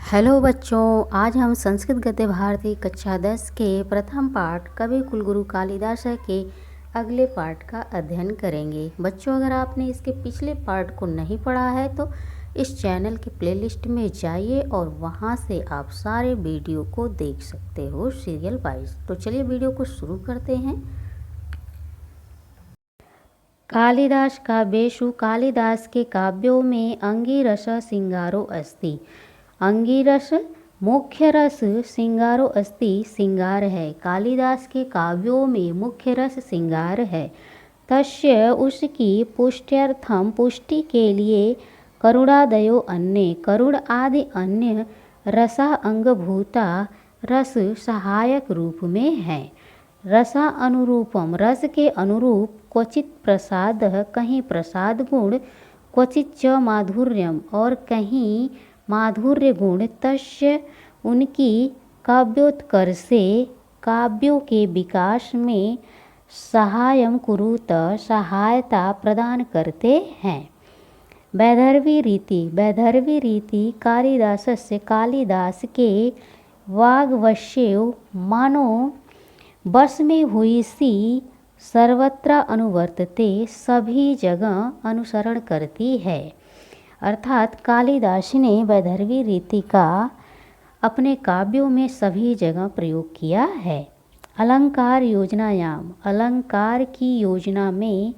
Hello बच्चों, आज हम संस्कृत गद्य भारती कक्षा 10 के प्रथम पाठ कवि कुलगुरु कालिदास के अगले पाठ का अध्ययन करेंगे। बच्चों, अगर आपने इसके पिछले पाठ को नहीं पढ़ा है तो इस चैनल के प्लेलिस्ट में जाइए और वहां से आप सारे वीडियो को देख सकते हो सीरियल वाइज। तो चलिए वीडियो को शुरू करते हैं। कालिदास काव्येषु, कालिदास के काव्यों में अंगिरस सिंगारो अस्ति। अंगिरस मुख्य रस, सिंगारो अस्ति सिंगार है। कालिदास के काव्यों में मुख्य रस सिंगार है। तस्य उसकी पुष्ट्यर्थम, पुष्टि के लिए करुणादयो अन्य, करुण आदि अन्य रसा अंगभूता, रस सहायक रूप में है। रसा अनुरूपम, रस के अनुरूप, क्वचित प्रसाद, कहीं प्रसाद गुण, क्वचित च माधुर्यम, और कहीं माधुर्य गुण, तस्य उनकी काव्योत्कर्षे, काव्यों के विकास में सहायम कुरुत, सहायता प्रदान करते हैं। वैदर्भी रीति, वैदर्भी रीति कालिदासस्य, कालिदास के वाग्वश्येव मानो बस में हुई सी, सर्वत्र अनुवर्तते, सभी जगह अनुसरण करती है। अर्थात कालिदास ने वैदर्भी रीति का अपने काव्यों में सभी जगह प्रयोग किया है। अलंकार योजनायाम, अलंकार की योजना में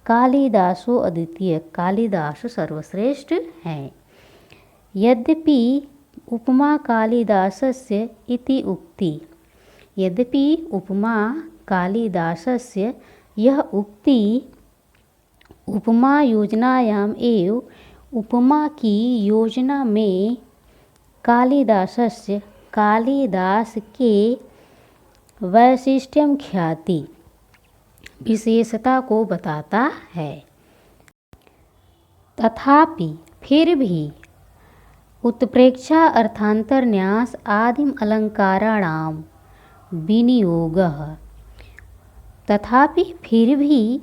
कालिदासो अद्वितीय, कालिदास सर्वश्रेष्ठ हैं। यद्यपि उपमा कालिदासस्य इति उक्ति, यद्यपि उपमा कालिदासस्य, यह उक्ति उपमा योजनायाम एव, उपमा की योजना में कालिदासस्य, कालिदास के वैशिष्ट्यम ख्याति, विशेषता को बताता है। तथापि फिर भी उत्प्रेक्षा अर्थांतर न्यास आदिम अलंकाराणाम विनियोगः, तथापि फिर भी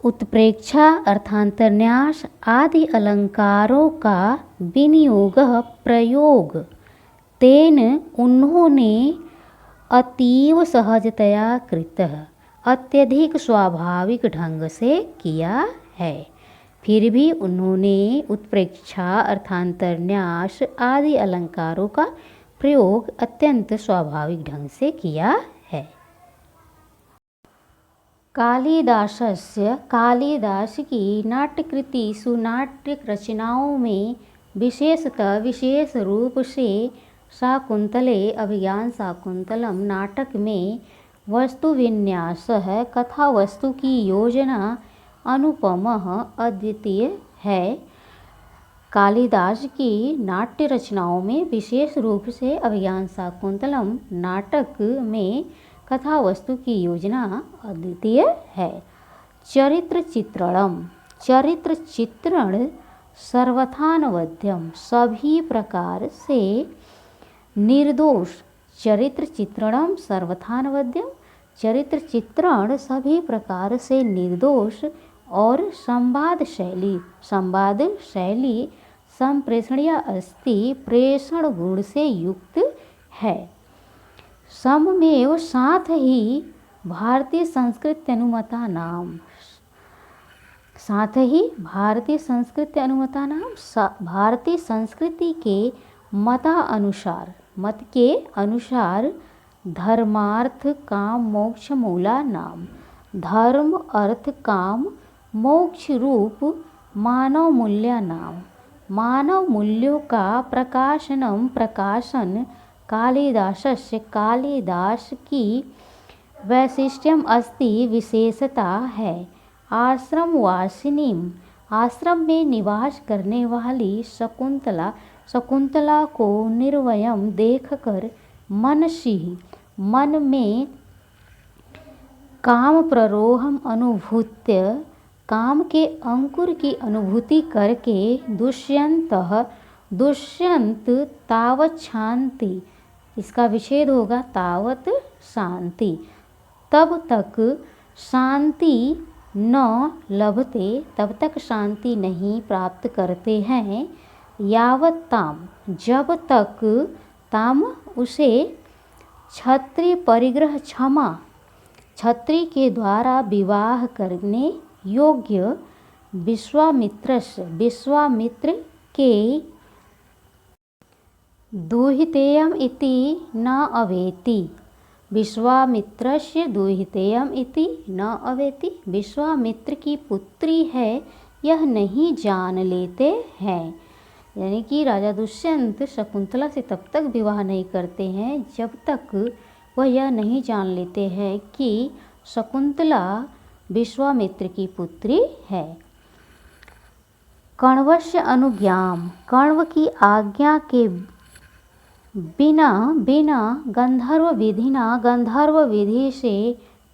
उत्प्रेक्षा अर्थांतरन्यास आदि अलंकारों का विनियोग, प्रयोग, तेन उन्होंने अतीव सहजतया कृतः, अत्यधिक स्वाभाविक ढंग से किया है। फिर भी उन्होंने उत्प्रेक्षा अर्थांतरन्यास आदि अलंकारों का प्रयोग अत्यंत स्वाभाविक ढंग से किया है। कालिदासस्य, कालिदास की नाट्यकृतिषु, नाट्य रचनाओं में विशेषतः, विशेष रूप से शाकुंतले, अभिज्ञान शाकुंतलम नाटक में वस्तु विन्यासः, कथा वस्तु की योजना अनुपमः, अद्वितीय है। कालिदास की नाट्य रचनाओं में विशेष रूप से अभिज्ञान शाकुंतलम नाटक में कथा वस्तु की योजना अद्वितीय है। चरित्र चित्रणम, चरित्र चित्रण सर्वथानवद्यम, सभी प्रकार से निर्दोष। चरित्र चित्रणम सर्वथानवद्यम, चरित्र चित्रण सभी प्रकार से निर्दोष और संवाद शैली, संवाद शैली संप्रेषणीय अस्ति, प्रेषण गुण से युक्त है। सममेव, साथ ही भारतीय संस्कृति अनुमता नाम, साथ ही भारतीय संस्कृति अनुमता नाम, भारतीय संस्कृति के मता अनुसार, मत के अनुसार धर्मार्थ काम मोक्ष मूला नाम, धर्म अर्थ काम मोक्ष रूप मानव मूल्य नाम, मानव मूल्यों का प्रकाशनम, प्रकाशन कालिदासस्य, कालिदास की वैशिष्ट्यम अस्ति, विशेषता है। आश्रम वासिनीम, आश्रम में निवास करने वाली शकुंतला, शकुंतला को निर्वयम देखकर मनसि, मन में काम प्ररोहम अनुभूत्य, काम के अंकुर की अनुभूति करके दुष्यंतः, दुष्यंत तावत शांति, इसका विच्छेद होगा तावत शांति, तब तक शांति न लभते, तब तक शांति नहीं प्राप्त करते हैं। यावत ताम, जब तक, ताम उसे, क्षत्रिय परिग्रह क्षमा, क्षत्रिय के द्वारा विवाह करने योग्य, विश्वामित्र के दुहितेयम इति न अवेति, विश्वामित्रस्य दुहितेयम इति न अवेति, विश्वामित्र की पुत्री है यह नहीं जान लेते हैं। यानी कि राजा दुष्यंत शकुंतला से तब तक विवाह नहीं करते हैं जब तक वह यह नहीं जान लेते हैं कि शकुंतला विश्वामित्र की पुत्री है। कण्वस्य अनुज्ञाम, कण्व की आज्ञा के बिना गंधर्व विधि से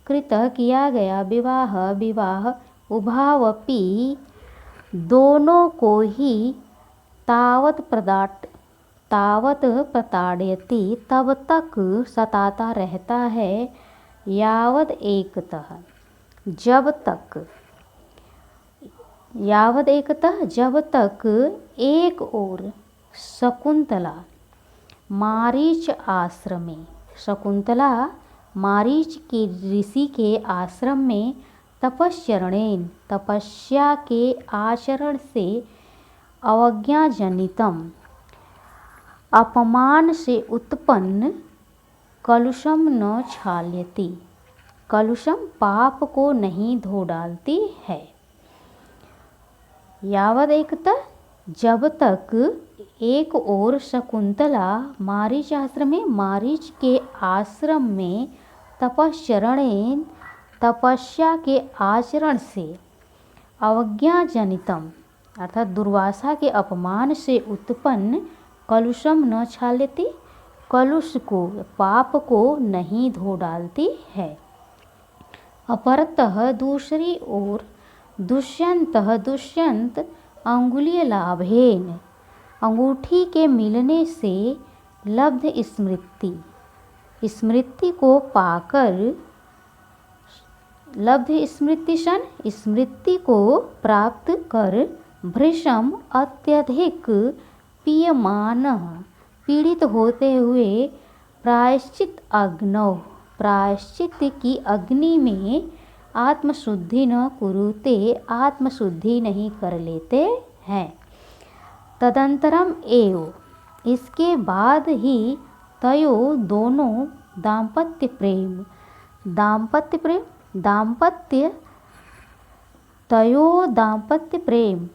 कृत किया गया विवाह उभावपि, दोनों को ही तावत प्रताड़यति, तब तक सताता रहता है, यावद एकतः, जब तक एक ओर शकुंतला मारीच आश्रमे, शकुंतला मारीच के ऋषि के आश्रम में तपश्चरणेन, तपस्या के आचरण से, अवज्ञाजनितम, अपमान से उत्पन्न, कलुषम न क्षाल्यति, कलुषम पाप को नहीं धो डालती है। यावद एकतः, जब तक एक ओर शकुंतला मारीच के आश्रम में तपश्चरणेन, तपस्या के आचरण से, अवज्ञाजनितम अर्थात दुर्वासा के अपमान से उत्पन्न, कलुषम न क्षाल्यति, कलुष को, पाप को नहीं धो डालती है। अपरतः दूसरी ओर दुष्यंत अंगुलीय लाभेन, अंगूठी के मिलने से, लब्ध स्मृति को पाकर, लब्ध स्मृति को प्राप्त कर, भृशम अत्यधिक पीयमानः, पीड़ित होते हुए, प्रायश्चित की अग्नि में, आत्मशुद्धि न कुरुते, आत्मशुद्धि नहीं कर लेते हैं। तदंतरम एव, इसके बाद ही, तयो दोनों, दाम्पत्य प्रेम,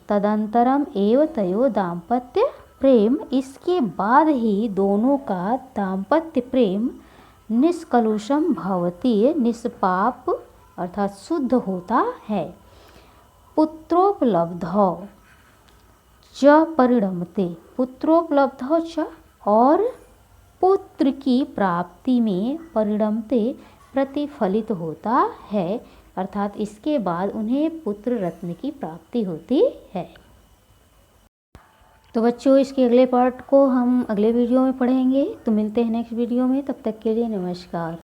तदंतरम एव तयो दाम्पत्य प्रेम, इसके बाद ही दोनों का दाम्पत्य प्रेम, निष्कलुषम भवति, निष्पाप अर्थात शुद्ध होता है। पुत्रोपलब्धौ च परिणमते, पुत्रोपलब्धौ च, और पुत्र की प्राप्ति में, परिणमते प्रतिफलित होता है, अर्थात इसके बाद उन्हें पुत्र रत्न की प्राप्ति होती है। तो बच्चों, इसके अगले पार्ट को हम अगले वीडियो में पढ़ेंगे। तो मिलते हैं नेक्स्ट वीडियो में, तब तक के लिए नमस्कार।